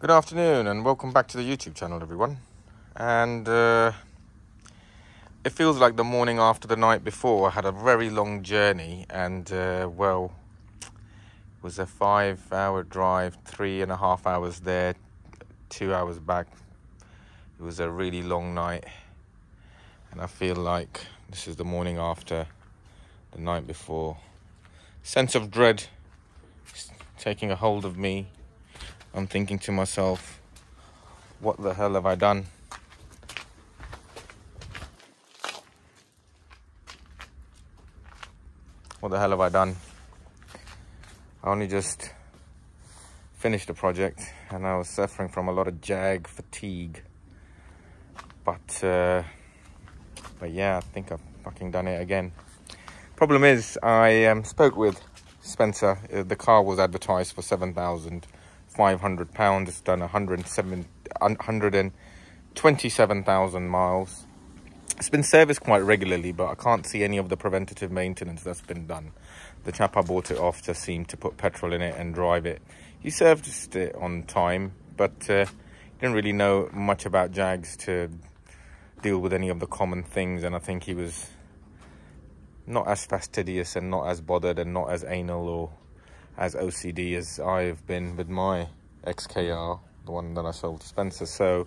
Good afternoon and welcome back to the YouTube channel, everyone. And it feels like the morning after the night before. I had a very long journey and well, it was a 5-hour drive, 3.5 hours there, 2 hours back. It was a really long night and I feel like this is the morning after the night before. Sense of dread is taking a hold of me. I'm thinking to myself, what the hell have I done? What the hell have I done? I only just finished the project and I was suffering from a lot of jag fatigue. But yeah, I think I've fucking done it again. Problem is, I spoke with Spencer. The car was advertised for £7,500. It's done 127,000 miles. It's been serviced quite regularly, but I can't see any of the preventative maintenance that's been done. The chap I bought it off just seemed to put petrol in it and drive it. He serviced it on time, but didn't really know much about Jags to deal with any of the common things, and I think he was not as fastidious and not as bothered and not as anal or as OCD as I've been with my XKR, the one that I sold to Spencer. So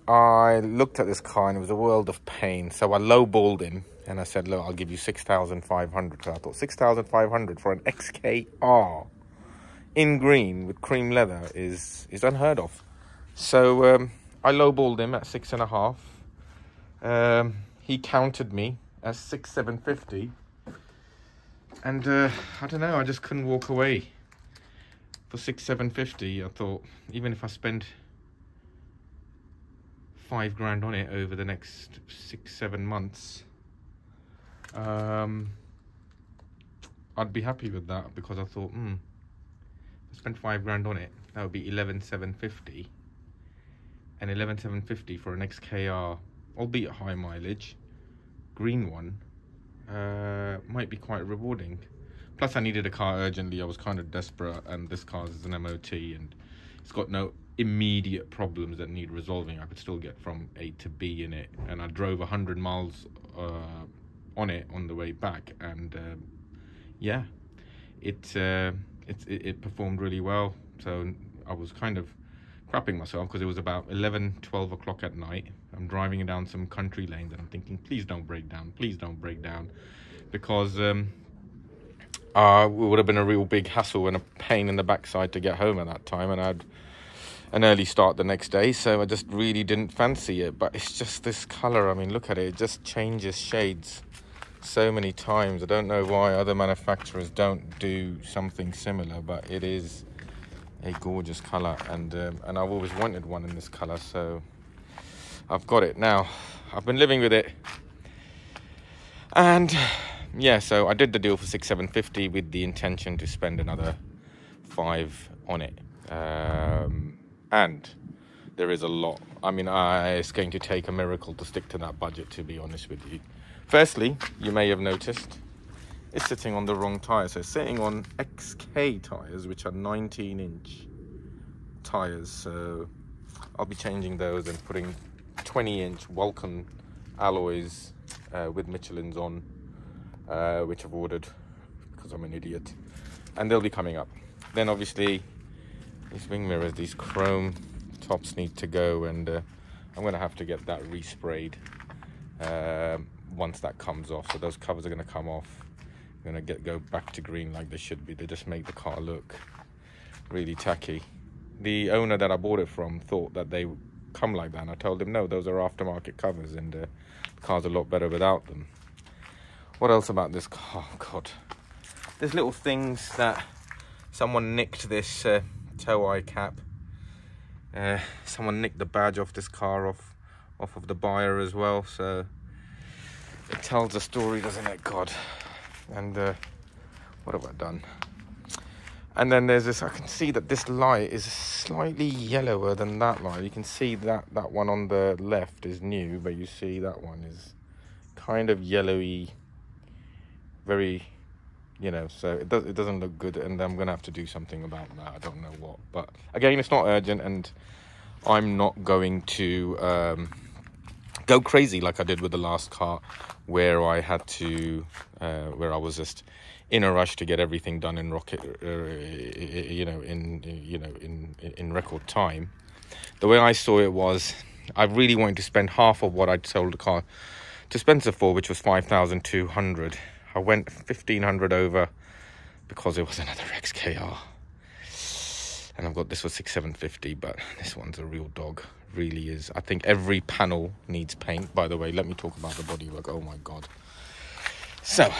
I looked at this car and it was a world of pain. So I lowballed him and I said, look, I'll give you 6,500. So I thought 6,500 for an XKR in green with cream leather is unheard of. So I lowballed him at 6.5. He countered me at 6,750. And I don't know, I just couldn't walk away for 6,750. I thought, even if I spend £5,000 on it over the next 6-7 months, I'd be happy with that, because I thought, if I spent £5,000 on it, that would be 11,750, and 11,750 for an XKR, albeit high mileage, green one, might be quite rewarding. Plus I needed a car urgently. I was kind of desperate, and this car is an MOT and it's got no immediate problems that need resolving. I could still get from A to B in it, and I drove 100 miles on it on the way back, and yeah, it performed really well. So I was kind of crapping myself because it was about 11-12 o'clock at night. I'm driving down some country lanes and I'm thinking, please don't break down, please don't break down, because it would have been a real big hassle and a pain in the backside to get home at that time, and I had an early start the next day, so I just really didn't fancy it. But it's just this color. I mean, look at it, it just changes shades so many times. I don't know why other manufacturers don't do something similar, but it is a gorgeous color, and I've always wanted one in this color, so I've got it now. I've been living with it, and yeah, so I did the deal for 6,750 with the intention to spend another 5 on it, and there is a lot. I mean, it's going to take a miracle to stick to that budget, to be honest with you. Firstly, you may have noticed it's sitting on the wrong tires. So it's sitting on XK tires, which are 19-inch tires. So I'll be changing those and putting 20-inch Vulcan alloys with Michelin's on, which I've ordered because I'm an idiot, and they'll be coming up. Then obviously these wing mirrors, these chrome tops need to go, and I'm gonna have to get that resprayed once that comes off. So those covers are gonna come off. I'm gonna go back to green like they should be. They just make the car look really tacky. The owner that I bought it from thought that they come like that, and I told him no, those are aftermarket covers, and the car's a lot better without them. What else about this car? Oh god, there's little things that someone nicked. This tow eye cap, someone nicked the badge off this car off of the buyer as well, so it tells a story, doesn't it? God. And what have I done? And then there's this, I can see that this light is slightly yellower than that light. You can see that one on the left is new, but you see that one is kind of yellowy, very you know, so it doesn't look good, and I'm gonna have to do something about that. I don't know what, but again, it's not urgent, and I'm not going to go crazy like I did with the last car, where I had to where I was just in a rush to get everything done in in record time. The way I saw it was, I really wanted to spend half of what I'd sold the car to Spencer for, which was 5,200. I went 1,500 over because it was another XKR, and I've got this for 6,750, but this one's a real dog, really is. I think every panel needs paint. By the way, let me talk about the bodywork. Oh my god. So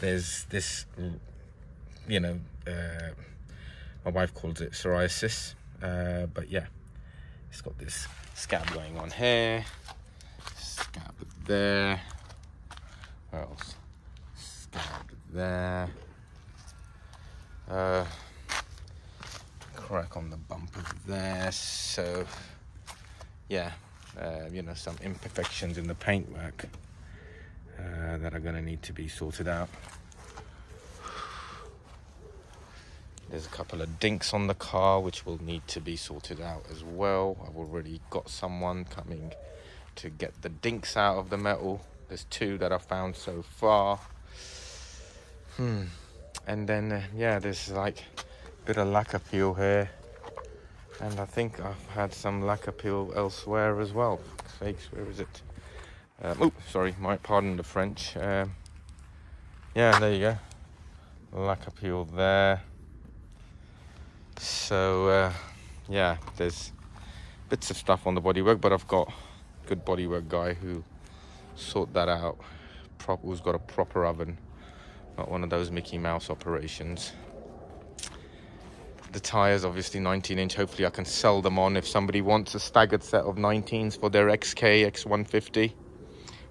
there's this, you know, my wife calls it psoriasis, but yeah, it's got this scab going on here, scab there, where else, scab there, crack on the bumpers there. So yeah, you know, some imperfections in the paintwork that are going to need to be sorted out. There's a couple of dinks on the car which will need to be sorted out as well. I've already got someone coming to get the dinks out of the metal. There's 2 that I've found so far. And then yeah, there's like a bit of lacquer peel here, and I think I've had some lacquer peel elsewhere as well. Fakes, where is it? Oh, sorry, pardon the French. Yeah, there you go, lacquer peel there. So yeah, there's bits of stuff on the bodywork, but I've got a good bodywork guy who sort that out, who's got a proper oven, not one of those Mickey Mouse operations. The tires, obviously 19-inch. Hopefully I can sell them on if somebody wants a staggered set of 19s for their XK X150,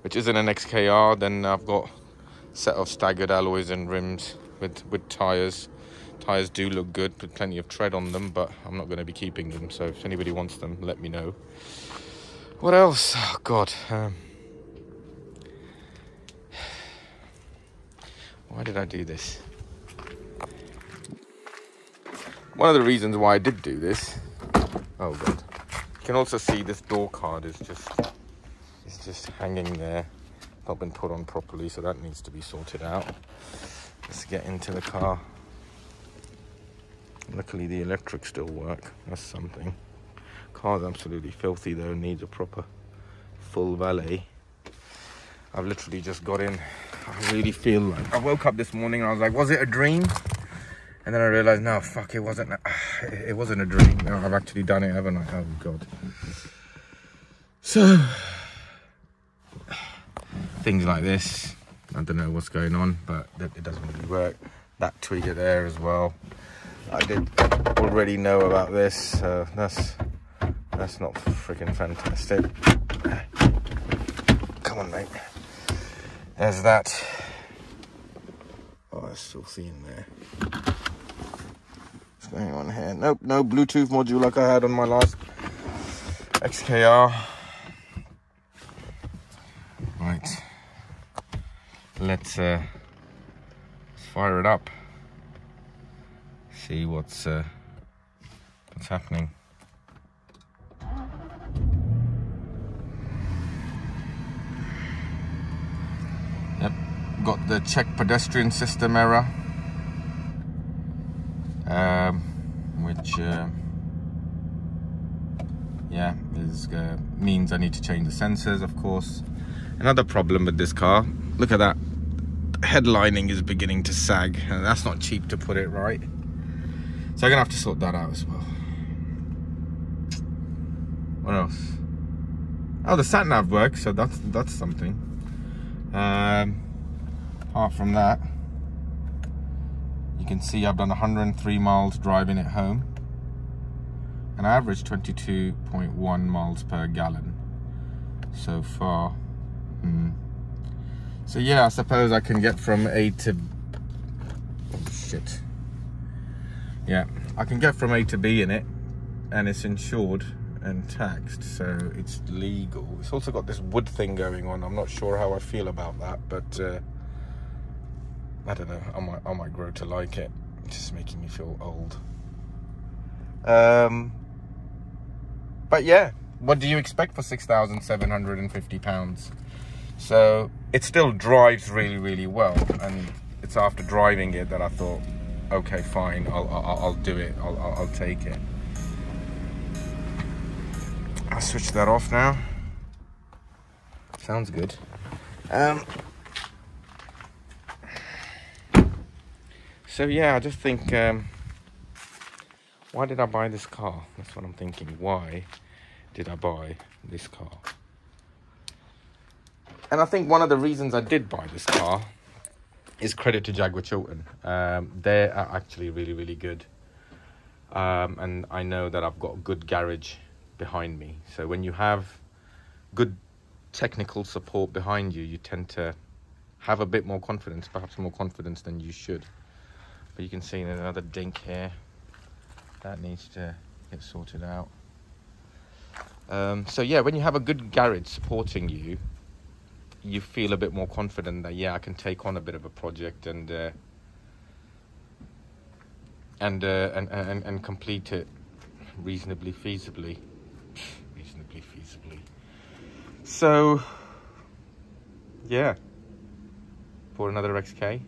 which isn't an XKR. Then I've got a set of staggered alloys and rims with tires. Tires do look good, with plenty of tread on them, but I'm not going to be keeping them. So if anybody wants them, let me know. What else? Oh god, why did I do this? One of the reasons why I did do this, oh god, you can also see this door card is just hanging there, not been put on properly, so that needs to be sorted out. Let's get into the car. Luckily the electrics still work, that's something. Car's absolutely filthy though, needs a proper full valet. I've literally just got in. I really feel like I woke up this morning and I was like, was it a dream? And then I realized, no, fuck, it wasn't a dream. No, I've actually done it, haven't I? Oh god. So things like this, I don't know what's going on, but it doesn't really work. That tweeter there as well, I did already know about this, so that's not freaking fantastic. Come on, mate. There's that. Oh, it's filthy in there. What's going on here? Nope, no Bluetooth module like I had on my last XKR. Right. Let's fire it up. See what's happening. Yep, got the check pedestrian system error, which yeah, means I need to change the sensors, of course. Another problem with this car, look at that, headlining is beginning to sag, and that's not cheap to put it right. So I'm gonna have to sort that out as well. What else? Oh, the sat nav works, so that's something. Apart from that, you can see I've done 103 miles driving it home, and I averaged 22.1 miles per gallon so far. So yeah, I suppose I can get from A to... oh shit. Yeah, I can get from A to B in it, and it's insured and taxed, so it's legal. It's also got this wood thing going on. I'm not sure how I feel about that, but I don't know, I might grow to like it. It's just making me feel old. But yeah, what do you expect for £6,750? So it still drives really, really well, and it's after driving it that I thought, okay, fine, I'll do it. I'll take it. I'll switch that off now. Sounds good. So yeah, I just think, why did I buy this car? That's what I'm thinking. Why did I buy this car? And I think one of the reasons I did buy this car is credit to Jaguar Chiltern. They are actually really, really good. And I know that I've got a good garage behind me. So when you have good technical support behind you, you tend to have a bit more confidence, perhaps more confidence than you should. But you can see there's another dink here. That needs to get sorted out. So yeah, when you have a good garage supporting you, you feel a bit more confident that, yeah, I can take on a bit of a project and complete it reasonably feasibly. So yeah, for another XKR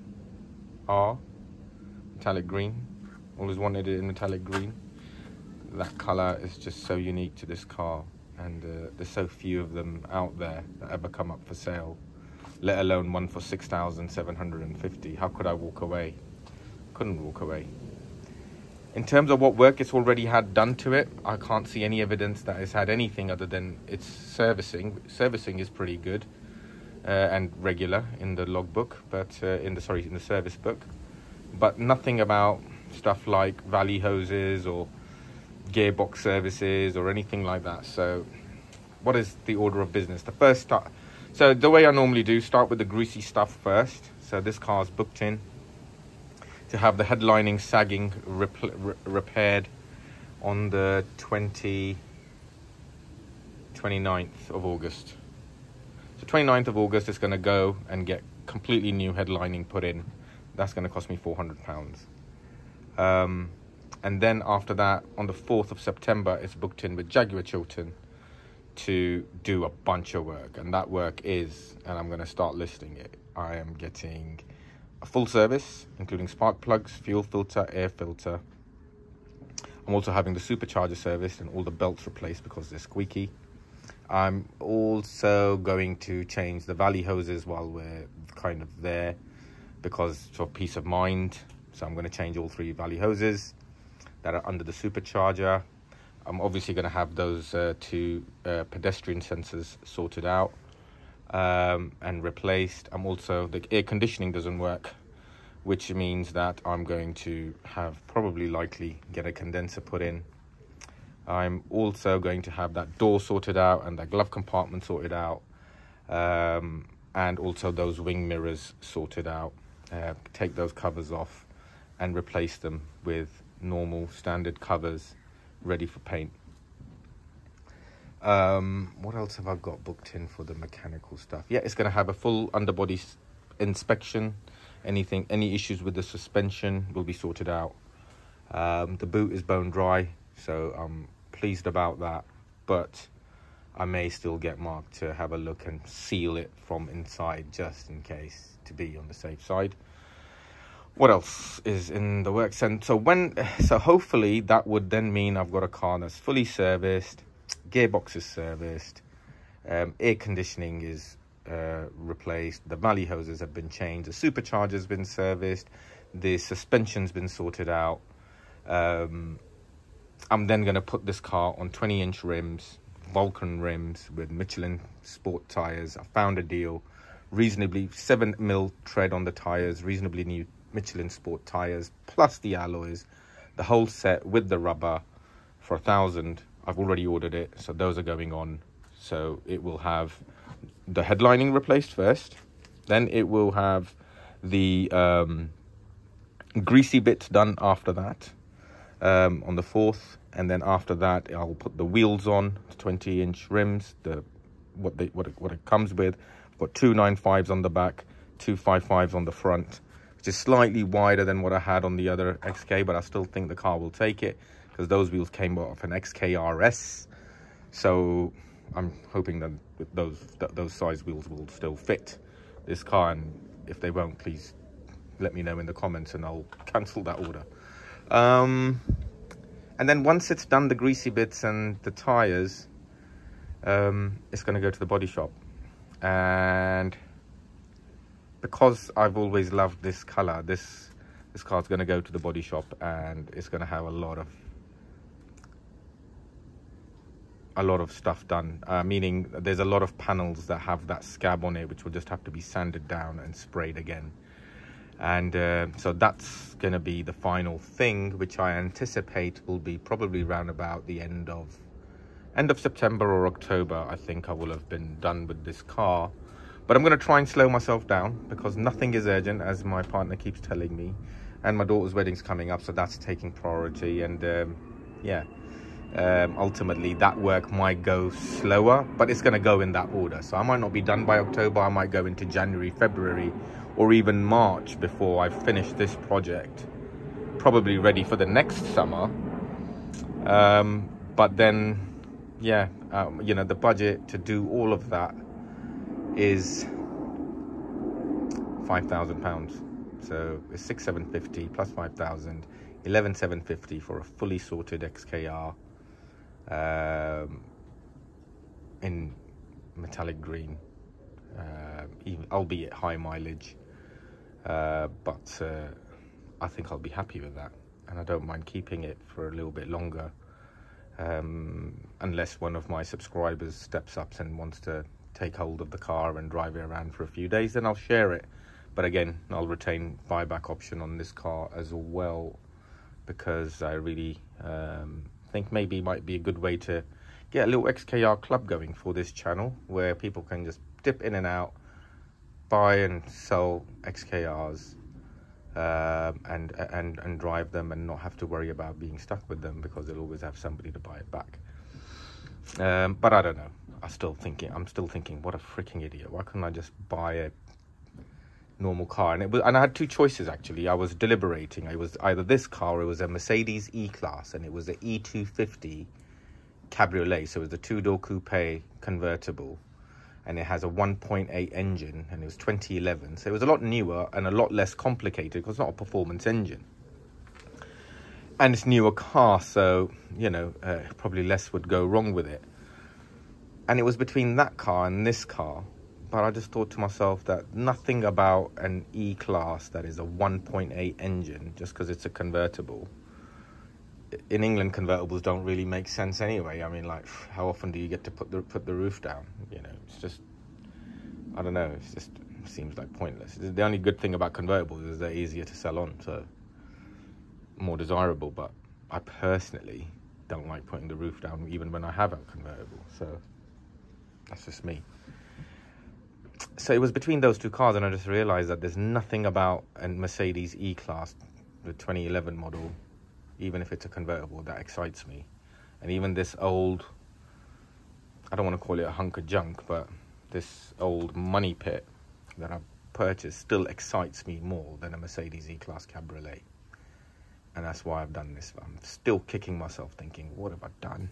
metallic green. Always wanted it in metallic green. That color is just so unique to this car, and there's so few of them out there that ever come up for sale, let alone one for 6,750. How could I walk away? Couldn't walk away. In terms of what work it's already had done to it, I can't see any evidence that it's had anything other than its servicing. Servicing is pretty good and regular in the logbook, but in the service book, but nothing about stuff like valley hoses or gearbox services or anything like that. So what is the order of business? The first start, so the way I normally do, start with the greasy stuff first. So this car's booked in to have the headlining sagging repaired on the 29th of August. So 29th of August, it's going to go and get completely new headlining put in. That's going to cost me £400. And then after that, on the 4th of September, it's booked in with Jaguar Chiltern to do a bunch of work. And that work is, and I'm going to start listing it, I am getting a full service, including spark plugs, fuel filter, air filter. I'm also having the supercharger serviced and all the belts replaced because they're squeaky. I'm also going to change the valley hoses while we're kind of there, because for peace of mind. So I'm going to change all 3 valley hoses that are under the supercharger. I'm obviously going to have those 2 pedestrian sensors sorted out and replaced. I'm also, the air conditioning doesn't work, which means that I'm going to have likely get a condenser put in. I'm also going to have that door sorted out and that glove compartment sorted out, and also those wing mirrors sorted out. Take those covers off and replace them with normal standard covers ready for paint. What else have I got booked in for the mechanical stuff? Yeah, it's going to have a full underbody inspection. Any issues with the suspension will be sorted out. The boot is bone dry, so I'm pleased about that, but I may still get Mark to have a look and seal it from inside just in case, to be on the safe side. What else is in the works? And so hopefully that would then mean I've got a car that's fully serviced, gearbox is serviced, air conditioning is replaced, the valley hoses have been changed, the supercharger's been serviced, the suspension's been sorted out. I'm then going to put this car on 20-inch rims, Vulcan rims with Michelin sport tires. I found a deal, reasonably 7mm tread on the tires, reasonably new Michelin sport tires, plus the alloys, the whole set with the rubber for £1,000. I've already ordered it, so those are going on. So it will have the headlining replaced first, then it will have the greasy bits done after that, on the 4th, and then after that I'll put the wheels on, 20-inch rims, what it comes with. I've got 2 9.5s on the back, 2 5.5s on the front, which is slightly wider than what I had on the other XK, but I still think the car will take it because those wheels came off an XKR S. So I'm hoping that with those size wheels will still fit this car, and if they won't, please let me know in the comments and I'll cancel that order. And then once it's done the greasy bits and the tires, it's going to go to the body shop. And because I've always loved this color, this car's going to go to the body shop, and it's going to have a lot of stuff done, meaning there's a lot of panels that have that scab on it, which will just have to be sanded down and sprayed again. And so that's going to be the final thing, which I anticipate will be probably around about the end of September or October. I think I will have been done with this car, but I'm going to try and slow myself down because nothing is urgent, as my partner keeps telling me, and my daughter's wedding's coming up, so that's taking priority. And ultimately that work might go slower, but it's going to go in that order. So I might not be done by October. I might go into January, February, or even March before I finish this project, probably ready for the next summer. But then, yeah, you know, the budget to do all of that is £5,000. So it's 6,750 plus 5,000, 11,750 for a fully sorted XKR in metallic green, albeit high mileage. But I think I'll be happy with that, and I don't mind keeping it for a little bit longer, unless one of my subscribers steps up and wants to take hold of the car and drive it around for a few days, then I'll share it. But again, I'll retain buyback option on this car as well, because I really think maybe it might be a good way to get a little XKR club going for this channel, where people can just dip in and out, buy and sell XKRs, and drive them and not have to worry about being stuck with them, because they'll always have somebody to buy it back. But I don't know. I'm still thinking, what a freaking idiot. Why couldn't I just buy a normal car? And I had two choices, actually. I was deliberating. It was either this car or it was a Mercedes E-Class, and it was the E250 Cabriolet. So it was the two-door coupe convertible, and it has a 1.8 engine, and it was 2011. So it was a lot newer and a lot less complicated because it's not a performance engine. And it's a newer car, so, you know, probably less would go wrong with it. And it was between that car and this car. But I just thought to myself that nothing about an E-Class that is a 1.8 engine, just because it's a convertible. In England, convertibles don't really make sense anyway. I mean, like, how often do you get to put the roof down? You know, it's just, I don't know, it just seems like pointless. The only good thing about convertibles is they're easier to sell on, so more desirable. But I personally don't like putting the roof down, even when I have a convertible. So that's just me. So it was between those two cars, and I just realized that there's nothing about a Mercedes E-Class, the 2011 model, even if it's a convertible, that excites me. And even this old, I don't want to call it a hunk of junk, but this old money pit that I've purchased still excites me more than a Mercedes E-Class Cabriolet. And that's why I've done this. I'm still kicking myself thinking, what have I done?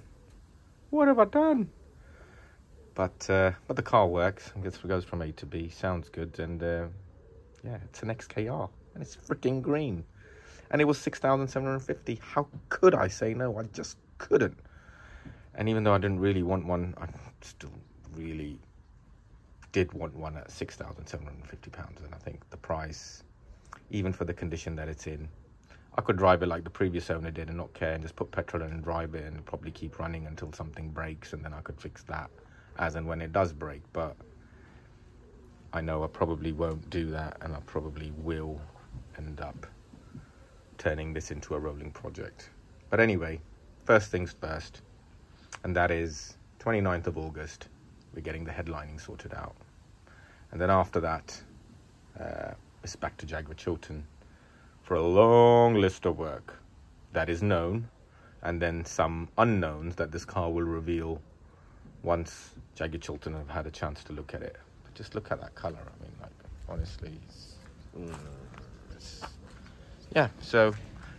What have I done? But the car works. It goes from A to B. Sounds good. And yeah, it's an XKR. And it's freaking green. And it was 6,750. How could I say no? I just couldn't. And even though I didn't really want one, I still really did want one at £6,750. And I think the price, even for the condition that it's in, I could drive it like the previous owner did and not care, and just put petrol in and drive it and probably keep running until something breaks, and then I could fix that as and when it does break. But I know I probably won't do that, and I probably will end up turning this into a rolling project. But anyway, first things first, and that is 29th of August, we're getting the headlining sorted out. And then after that, it's back to Jaguar Chiltern for a long list of work that is known, and then some unknowns that this car will reveal once Jaguar Chiltern have had a chance to look at it. But just look at that colour. I mean, like, honestly, it's yeah, so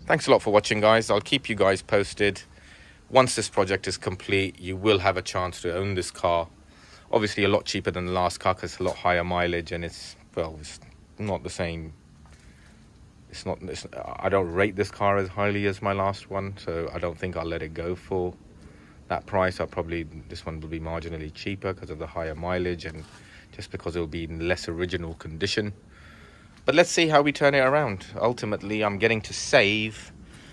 thanks a lot for watching, guys. I'll keep you guys posted. Once this project is complete, you will have a chance to own this car. Obviously a lot cheaper than the last car because it's a lot higher mileage, and it's, well, it's not the same. I don't rate this car as highly as my last one, so I don't think I'll let it go for that price. This one will be marginally cheaper because of the higher mileage and just because it will be in less original condition. But let's see how we turn it around. Ultimately, I'm getting to save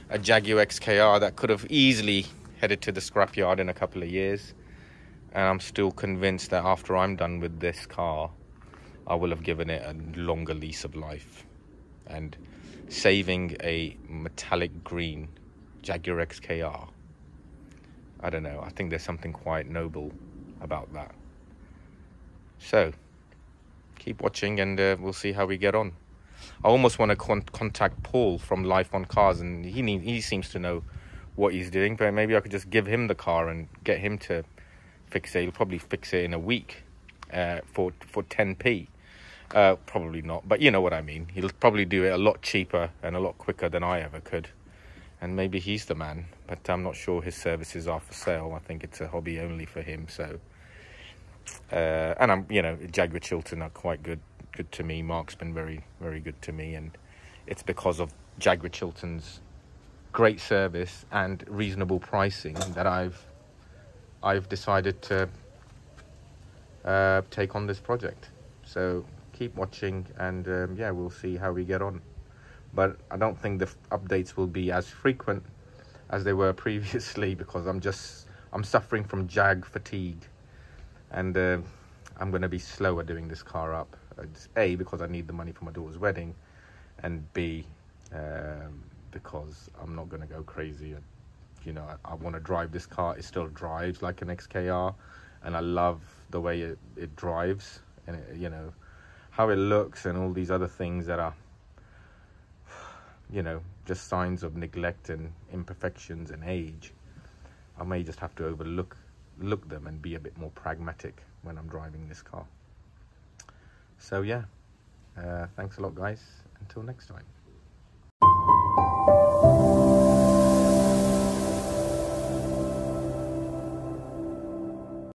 a Jaguar XKR that could have easily headed to the scrapyard in a couple of years. And I'm still convinced that after I'm done with this car, I will have given it a longer lease of life. And saving a metallic green Jaguar XKR, I don't know, I think there's something quite noble about that. So keep watching, and we'll see how we get on. I almost want to contact Paul from Life on Cars, and he seems to know what he's doing, but maybe I could just give him the car and get him to fix it. He'll probably fix it in a week for 10p. Probably not, but you know what I mean. He'll probably do it a lot cheaper and a lot quicker than I ever could, and maybe he's the man. But I'm not sure his services are for sale. I think it's a hobby only for him. So and I'm, Jaguar Chiltern are quite good to me. Mark's been very, very good to me, and it's because of Jaguar Chiltern's great service and reasonable pricing that I've decided to take on this project. So keep watching, and yeah, we'll see how we get on. But I don't think the updates will be as frequent as they were previously, because I'm suffering from Jag fatigue, and I'm going to be slower doing this car up. It's A, because I need the money for my daughter's wedding, and B, because I'm not going to go crazy. I want to drive this car. It still drives like an XKR, and I love the way it drives, and how it looks, and all these other things that are just signs of neglect and imperfections and age. I may just have to overlook them and be a bit more pragmatic when I'm driving this car. So yeah, thanks a lot, guys. Until next time.